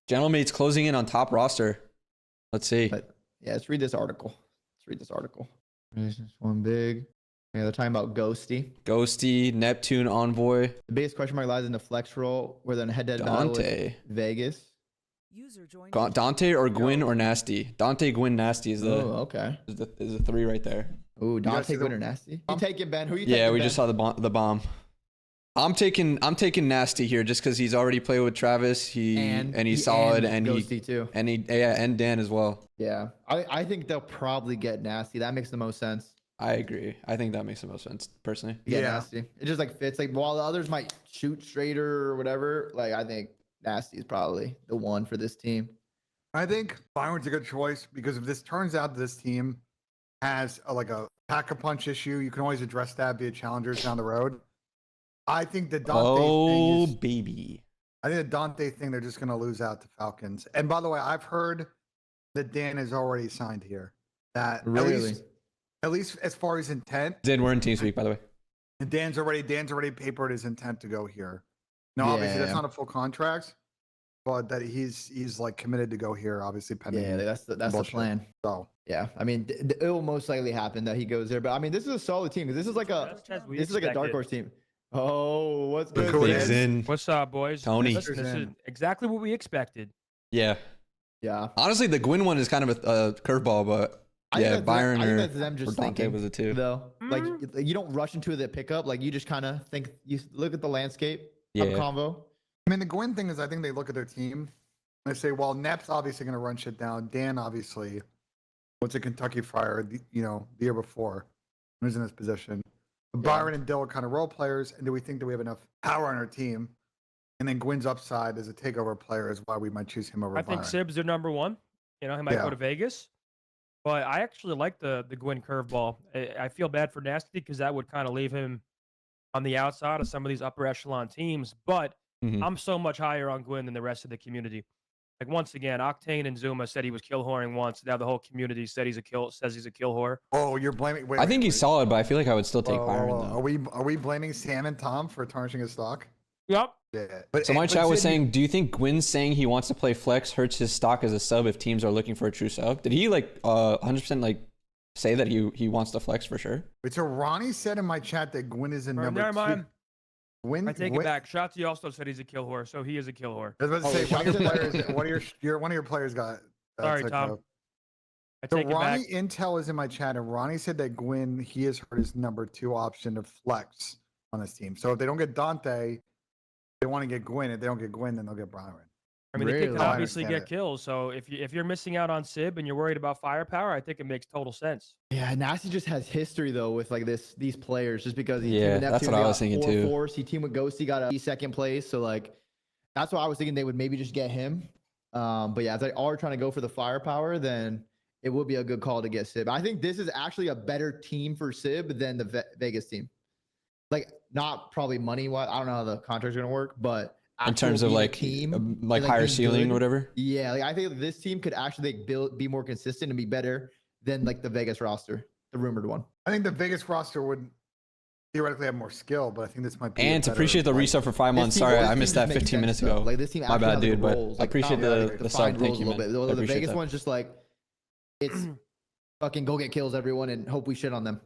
Gentleman's closing in on top roster. Let's see. But yeah, let's read this article. This is one big. Yeah, they're talking about Ghosty, Neptune, Envoy. The biggest question mark lies in the flex role, where then head-to-head battle with Vegas. Dante or Gwyn or Nasty. Dante, Gwyn, Nasty is the. Oh, okay. Is the 3 right there. Ooh, Dante, Gwyn, or Nasty. You taking Ben? Who you taking? Yeah, we Ben? just saw the bomb. I'm taking Nasty here just because he's already played with Travis. And he's solid, and Ghosty too. And Dan as well. Yeah, I think they'll probably get Nasty. That makes the most sense. I agree. I think that makes the most sense personally. Yeah, Nasty. It just like fits. Like while the others might shoot straighter or whatever, like I think Nasty is probably the one for this team. I think Byron's a good choice because if this turns out that this team has a pack-a-punch issue, you can always address that via challengers down the road. I think the Dante thing I think the Dante thing, they're just going to lose out to Falcons. And by the way, I've heard that Dan is already signed here. That really, at least as far as intent. Dan, we're in TeamSpeak, by the way. And Dan's already papered his intent to go here. Now, obviously, that's not a full contract, but that he's like committed to go here. Obviously, pending. Yeah, that's the plan. So yeah, I mean, it will most likely happen that he goes there. But I mean, this is a solid team because this is like a dark horse team. Oh, what's good? What's up, boys? Tony. Listen, this is exactly what we expected. Yeah. Honestly, the Gwyn one is kind of a curveball, but yeah, Byron or them just Dante thinking, was it too. Though, like you don't rush into the pickup. Like you just kind of think. You look at the landscape. Have a convo. I mean, the Gwyn thing is, I think they look at their team. And they say, well, Nep's obviously going to run shit down. Dan obviously was a Kentucky Friar, the year before, he was in this position. Byron and Dill are kind of role players, and do we think that we have enough power on our team? And then Gwyn's upside as a takeover player is why we might choose him over I think Sib's their number one. He might go to Vegas. But I actually like the Gwyn curveball. I feel bad for Nasty because that would kind of leave him on the outside of some of these upper echelon teams. But I'm so much higher on Gwyn than the rest of the community. Like once again, Octane and ZooMaa said he was kill whoring once. Now the whole community said he's a kill whore. Oh, you're blaming. I think he's solid, but I feel like I would still take Byron. Though. Are we blaming Sam and Tom for tarnishing his stock? Yep. Yeah. So my chat was saying, do you think Gwyn's saying he wants to play flex hurts his stock as a sub if teams are looking for a true sub? Did he 100% say that he wants to flex for sure? But so Ronnie said in my chat that Gwyn is in number 2. I take it back. Shotzi also said he's a kill whore, so he is a kill whore. I was about to say, one of your players got. Sorry, Tom. So Ronnie Intel is in my chat, and Ronnie said that Gwyn, he has heard his number 2 option to flex on this team. So if they don't get Dante, they want to get Gwyn. If they don't get Gwyn, then they'll get Byron. I mean, the kid can obviously get kills. So if you're missing out on Sib and you're worried about firepower, I think it makes total sense. Yeah, Nasty just has history though with these players, just because he teamed with Neptune, that's what I was thinking too. Force. He teamed with Ghosty, got a second place. So that's what I was thinking they would maybe just get him. But yeah, if they are trying to go for the firepower, then it would be a good call to get Sib. I think this is actually a better team for Sib than the Vegas team. Not probably money wise. I don't know how the contract's gonna work, but in terms of team, higher ceiling or whatever. Yeah, I think this team could actually be more consistent and be better than the Vegas roster, the rumored one. I think the Vegas roster would theoretically have more skill, but I think this might be. And to appreciate the resub for 5 months. Sorry, I missed that 15 minutes ago. This team my bad, dude. But roles, I appreciate the sub. Thank you, man. The Vegas one's just it's fucking go get kills, everyone, and hope we shit on them.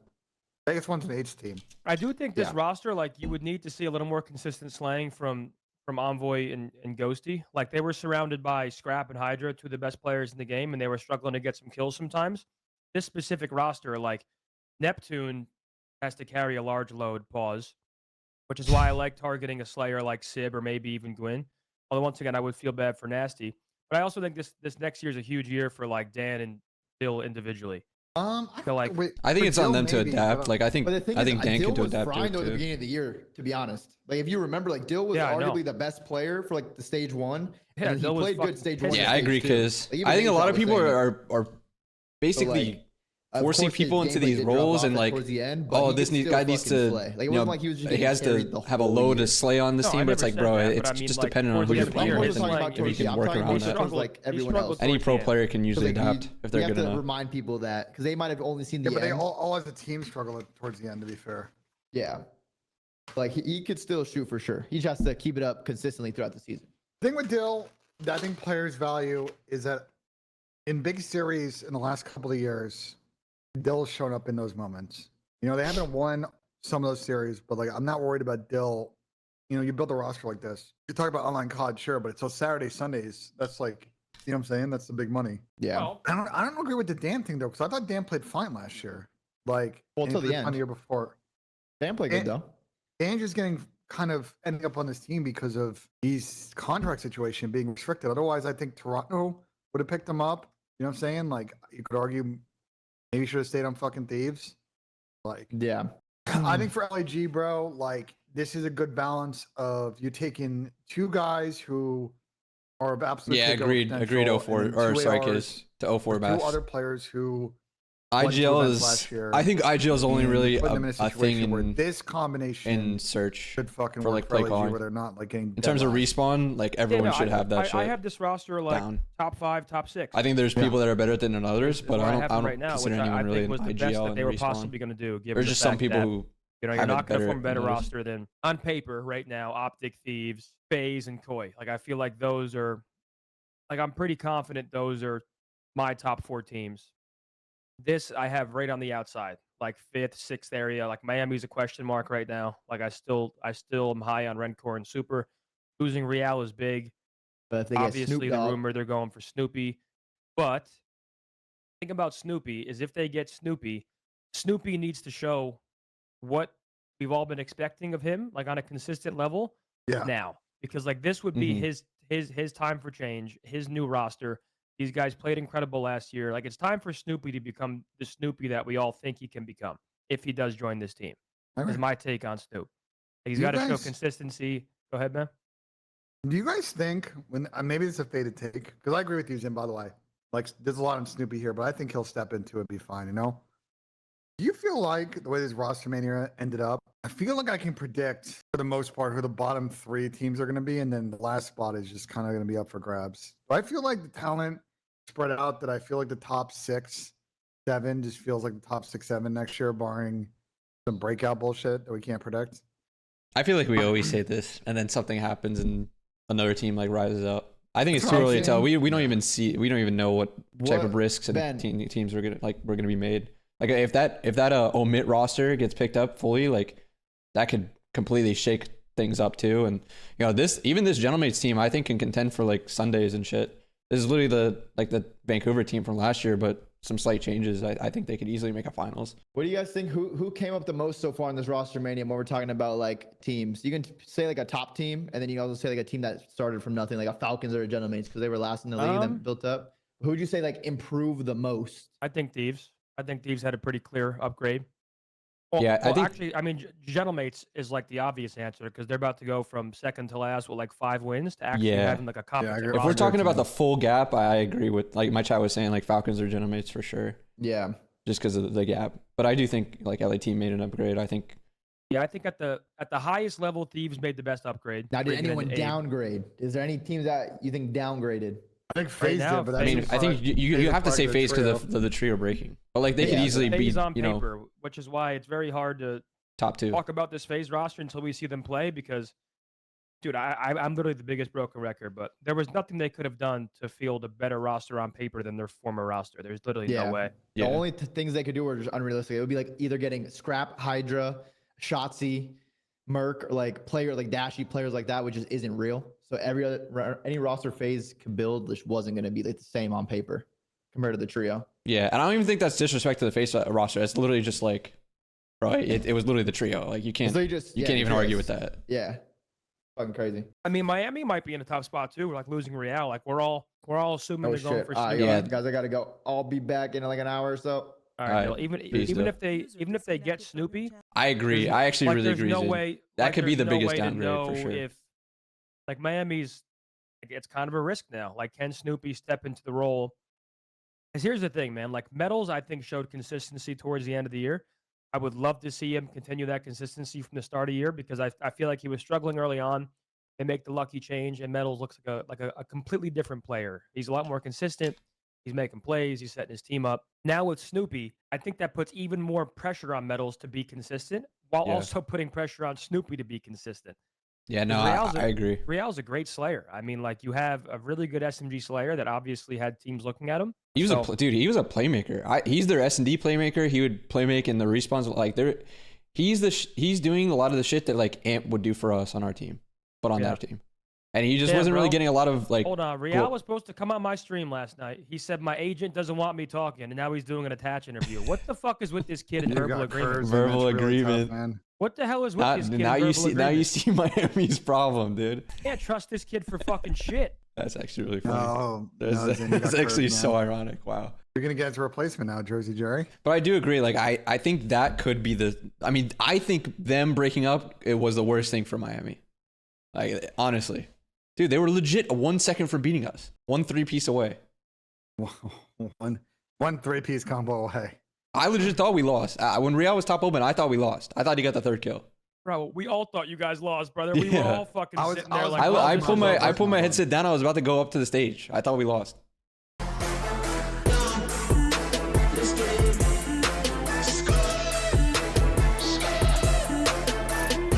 Vegas one's an H team. I do think this roster, you would need to see a little more consistent slaying from Envoy and Ghosty. They were surrounded by Scrap and Hydra, 2 of the best players in the game, and they were struggling to get some kills sometimes. This specific roster, Neptune has to carry a large load, which is why I like targeting a Slayer like Sib or maybe even Gwyn. Although once again, I would feel bad for Nasty. But I also think this next year is a huge year for Dan and Bill individually. I think it's on them to adapt. I think Dan can adapt to it at the beginning of the year, to be honest. If you remember, Dill was arguably the best player for the stage 1. Yeah, he played good stage 1. Yeah, I agree because I think a lot of people are basically forcing people into these roles and this guy needs to he has to have a load to slay on this team, but it's bro, it's just dependent on who you're playing with and if you can work around that. Any pro player can usually adapt if they're good enough. You have to remind people that because they might have only seen the end. But they all as a team struggle towards the end, to be fair. Yeah, he could still shoot for sure. He just has to keep it up consistently throughout the season. The thing with Dill, I think players' value is that in big series in the last couple of years, Dill's shown up in those moments. You know, they haven't won some of those series, but like I'm not worried about Dill. You know, you build a roster like this. You talk about online COD, sure, but it's on Saturdays, Sundays. That's like, you know what I'm saying? That's the big money. Yeah. Well, I don't agree with the Dan thing though, because I thought Dan played fine last year. Like, Well, till the fine end. the year before. Dan played good though. Dan just getting kind of ending up on this team because of his contract situation being restricted. Otherwise, I think Toronto would have picked him up. You know what I'm saying? Like, you could argue maybe he should have stayed on fucking Thieves. Like, Yeah. I think for LAG, bro, like this is a good balance of you taking two guys who are of absolute Agreed 04 or sorry Kiz to 04 two best. other players who IGL is last year, I think IGL is only really a thing where in this combination in search should fucking for work like for play LAG, calling. where they're not like getting In terms of deadlocked. respawn, like everyone should have that shit. I have this roster like down. top 5, top 6. I think there's people that are better than others, but I don't right now, consider which anyone I really think an was the best IGL that and they were respawn. possibly going to do. Given There's the just some fact people that, who you know, have you're it not going to better form a better than others. roster than on paper right now. Optic, Thieves, FaZe, and Koi. Like I feel like those are, like I'm pretty confident those are my top 4 teams. This I have right on the outside, like 5th, 6th area. Like Miami's a question mark right now. Like I still am high on Rencore and Super. Losing Real is big. But if they get Obviously, Snoop the Dogg, rumor they're going for Snoopy. But the thing about Snoopy is if they get Snoopy, Snoopy needs to show what we've all been expecting of him, like on a consistent level now. Because like this would be his time for change, his new roster. These guys played incredible last year. Like it's time for Snoopy to become the Snoopy that we all think he can become if he does join this team. Is my take on Snoop. He's got to show consistency. Go ahead, man. Do you guys think when maybe it's a faded take? Because I agree with you, Jim. By the way, like there's a lot on Snoopy here, but I think he'll step into it and be fine. You know. Do you feel like the way this Rostermania ended up? I feel like I can predict for the most part who the bottom 3 teams are going to be, and then the last spot is just kind of going to be up for grabs. But I feel like the talent spread out that I feel like the top 6, 7 just feels like the top 6, 7 next year, barring some breakout bullshit that we can't predict. I feel like we always say this, and then something happens and another team like rises up. I think it's too early to tell. We don't even know what type of risks and teams are gonna be made. Like if that omit roster gets picked up fully, like that could completely shake things up too. And you know this gentleman's team I think can contend for like Sundays and shit. This is literally the Vancouver team from last year, but some slight changes. I think they could easily make a finals. what do you guys think? Who came up the most so far in this Rostermania when we're talking about like teams? You can say like a top team, and then you can also say like a team that started from nothing, like a Falcons or a Gentleman's, because they were last in the league and then built up. Who would you say like improved the most? I think Thieves. I think Thieves had a pretty clear upgrade. Well, yeah, I think actually, I mean, Gentleman's is like the obvious answer because they're about to go from second to last with like 5 wins to actually having like a competent. If we're talking about the full gap, I agree with like my chat was saying like Falcons or Gentleman's for sure. Yeah, just because of the gap. But I do think like LA team made an upgrade. I think. Yeah, I think at the highest level, Thieves made the best upgrade. Now, did anyone downgrade? Is there any teams that you think downgraded? I think FaZe did, but I mean, I think you have to say FaZe because of the trio breaking. But like they could easily be on paper, which is why it's very hard to top 2 talk about this FaZe roster until we see them play. Because, dude, I'm literally the biggest broken record, but there was nothing they could have done to field a better roster on paper than their former roster. There's literally no way. The only things they could do were just unrealistic. It would be like either getting Scrap, Hydra, Shotzzy, Merc, or like Dashy players like that, which just isn't real. So any roster FaZe could build just wasn't going to be like the same on paper compared to the trio. Yeah, and I don't even think that's disrespect to the FaZe roster. It's literally just like, bro, it was literally the trio. Like you can't can't even argue with that. Yeah, fucking crazy. I mean, Miami might be in a tough spot too. Like losing Real. Like we're all assuming they're going for Snoopy. Yeah, guys, I gotta go. I'll be back in like an hour or so. All right, Bill, even if they get Snoopy, I agree. I actually really agree. No way that could be the biggest downgrade for sure. If like Miami's, it's kind of a risk now. Like, can Snoopy step into the role? Because here's the thing, man. Like Methodz, I think showed consistency towards the end of the year. I would love to see him continue that consistency from the start of the year because I feel like he was struggling early on. They make the lucky change, and Methodz looks like a completely different player. He's a lot more consistent. He's making plays. He's setting his team up. Now with Snoopy, I think that puts even more pressure on Methodz to be consistent while also putting pressure on Snoopy to be consistent. Yeah, no, I agree. Real's a great slayer. I mean, like you have a really good SMG slayer that obviously had teams looking at him. He was dude. He was a playmaker. He's their S&D playmaker. He would play make in the respawns. Like he's doing a lot of the shit that like Amp would do for us on our team, but on their team. And he just wasn't really getting a lot of like. Hold on, Real was supposed to come on my stream last night. He said my agent doesn't want me talking, and now he's doing an attach interview. What the fuck is with this kid in verbal agreement? Verbal agreement. Really tough, what the hell is with this kid? Now you see Miami's problem, dude. Can't trust this kid for fucking shit. That's actually really funny. No, that's actually so ironic. Wow. You're gonna get his replacement now, Jersey Jerry. But I do agree. Like I think that could be the. I mean, I think them breaking up it was the worst thing for Miami. Like honestly. Dude, they were legit 1 second from beating us. 1 3-piece away. One 3-piece combo away. I legit thought we lost. When Real was top open, I thought we lost. I thought he got the 3rd kill. Bro, we all thought you guys lost, brother. We were all fucking sitting there like. I put my headset down. I was about to go up to the stage. I thought we lost.